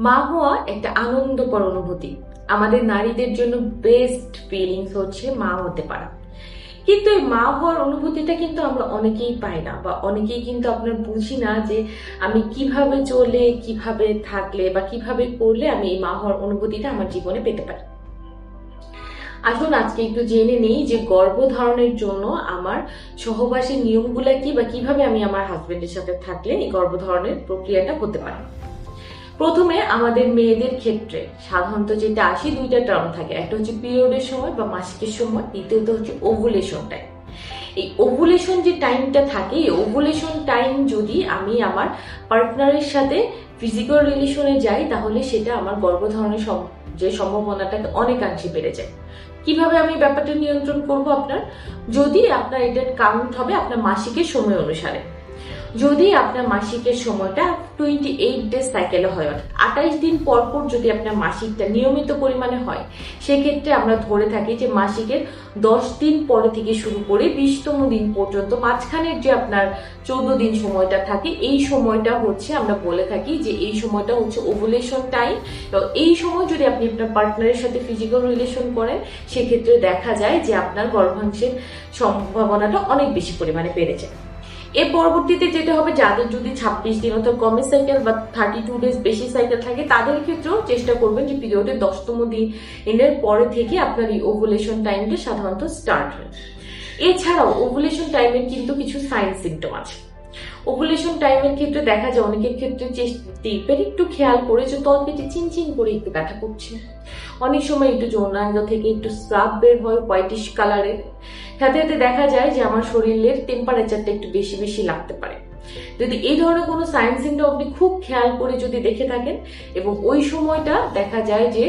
মা হওয়া একটা আনন্দকর অনুভূতি। আমাদের নারীদের জন্য বেস্ট ফিলিংস হচ্ছে মা হতে পারা। কিন্তু এই মা হওয়ার অনুভূতিটা কিন্তু আমরা অনেকেই পাই না, বা অনেকেই কিন্তু আপনার বুঝি না যে আমি কিভাবে চলে, কিভাবে থাকলে বা কিভাবে করলে আমি এই মা হওয়ার অনুভূতিটা আমার জীবনে পেতে পারি। আসুন আজকে একটু জেনে নেই যে গর্ভধারণের জন্য আমার সহবাসের নিয়মগুলা কি, বা কিভাবে আমি আমার হাজবেন্ডের সাথে থাকলে এই গর্ভধারণের প্রক্রিয়াটা হতে পারে। প্রথমে আমাদের মেয়েদের ক্ষেত্রে সাধারণত যেটা আসি, দুইটা টার্ম থাকে। একটা হচ্ছে পিরিয়ডের সময় বা মাসিকের সময়, দ্বিতীয়ত হচ্ছে ওভুলেশন টাইম। এই ওভুলেশন যে টাইমটা থাকে, এই ওভুলেশন টাইম যদি আমি আমার পার্টনারের সাথে ফিজিক্যাল রিলেশনে যাই, তাহলে সেটা আমার গর্ভধারণের যে সম্ভাবনাটা অনেকাংশে বেড়ে যায়। কিভাবে আমি ব্যাপারটা নিয়ন্ত্রণ করব? যদি আপনার এটা কাউন্ট হবে আপনার মাসিকের সময় অনুসারে। যদি আপনার মাসিকের সময়টা 28 ডেজ সাইকেলে হয়, 28 দিন পর পর যদি আপনার মাসিকটা নিয়মিত পরিমাণে হয়, সেক্ষেত্রে আমরা ধরে থাকি যে মাসিকের 10 দিন পরে থেকে শুরু করে 20তম দিন পর্যন্ত মাঝখানের যে আপনার 14 দিন সময়টা থাকে, এই সময়টা হচ্ছে আমরা বলে থাকি যে এই সময়টা হচ্ছে ওভুলেশন টাইম। তো এই সময় যদি আপনি আপনার পার্টনারের সাথে ফিজিক্যাল রিলেশন করেন, সেক্ষেত্রে দেখা যায় যে আপনার গর্ভাংশের সম্ভাবনাটা অনেক বেশি পরিমাণে বেড়ে যায়। এর পরবর্তীতে যেটা হবে, যাদের যদি 26 দিন অর্থাৎ কমে সাইকেল বা 32 ডেজ বেশি সাইকেল থাকে, তাদের ক্ষেত্রেও চেষ্টা করবেন যে পিরিয়ডের 10তম দিনের পরে থেকে আপনার এই ওভুলেশন টাইমটা সাধারণত স্টার্ট হয়। এছাড়াও ওভুলেশন টাইমের কিন্তু কিছু সাইন সিমটম আছে। ওভুলেশন টাইমের ক্ষেত্রে দেখা যায় অনেকের ক্ষেত্রে টিপের একটু খেয়াল করে যে তলপেটে চিনচিন করে একটু ব্যথা করছে, অনেক সময় একটু যৌনাঙ্গ থেকে একটু স্রাব বের হয় হোয়াইটিশ কালারের, সাথে সাথে দেখা যায় যে আমার শরীরের টেম্পারেচারটা একটু বেশি বেশি লাগতে পারে। যদি এই ধরনের কোনো সাইন সিমটম আপনি খুব খেয়াল করে যদি দেখে থাকেন, এবং ওই সময়টা দেখা যায় যে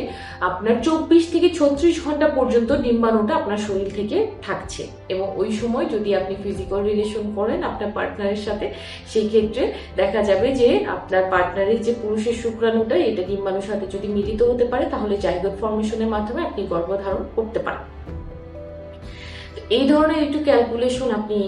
আপনার 24 থেকে 36 ঘন্টা পর্যন্ত ডিম্বাণুটা আপনার শরীর থেকে থাকছে, এবং ওই সময় যদি আপনি ফিজিক্যাল রিলেশন করেন আপনার পার্টনারের সাথে, সেই ক্ষেত্রে দেখা যাবে যে আপনার পার্টনারের যে পুরুষের শুক্রাণুটা, এটা ডিম্বাণুর সাথে যদি মিলিত হতে পারে, তাহলে জাইগোট ফর্মেশনের মাধ্যমে আপনি গর্ভধারণ করতে পারেন। এই ধরনের একটু ক্যালকুলেশন আপনি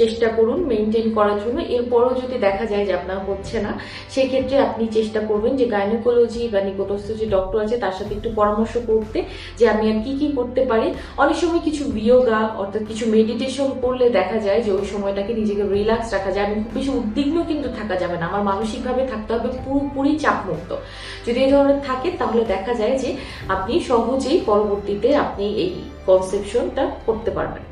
চেষ্টা করুন মেনটেন করার জন্য। এরপরও যদি দেখা যায় যে আপনার হচ্ছে না, সেক্ষেত্রে আপনি চেষ্টা করবেন যে গাইনোকোলজি বা নিকটস্থ যে ডক্টর আছে তার সাথে একটু পরামর্শ করতে, যে আমি আর কি কি করতে পারি। অনেক সময় কিছু বিয়োগা অর্থাৎ কিছু মেডিটেশন করলে দেখা যায় যে ওই সময়টাকে নিজেকে রিল্যাক্স রাখা যায়। আমি খুব বেশি উদ্বিগ্ন কিন্তু থাকা যাবে না, আমার মানসিকভাবে থাকতে হবে পুরোপুরি চাপমুক্ত। যদি এই ধরনের থাকে, তাহলে দেখা যায় যে আপনি সহজেই পরবর্তীতে আপনি এই কনসেপশনটা করতে পারবেন।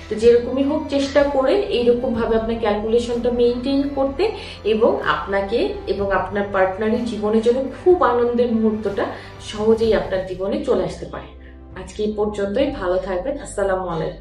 তো যেরকমই হোক চেষ্টা করেন এইরকম ভাবে আপনার ক্যালকুলেশনটা মেনটেন করতে, এবং আপনাকে এবং আপনার পার্টনারের জীবনে যেন খুব আনন্দের মুহূর্তটা সহজেই আপনার জীবনে চলে আসতে পারে। আজকে এই পর্যন্তই, ভালো থাকবেন। আসসালামু আলাইকুম।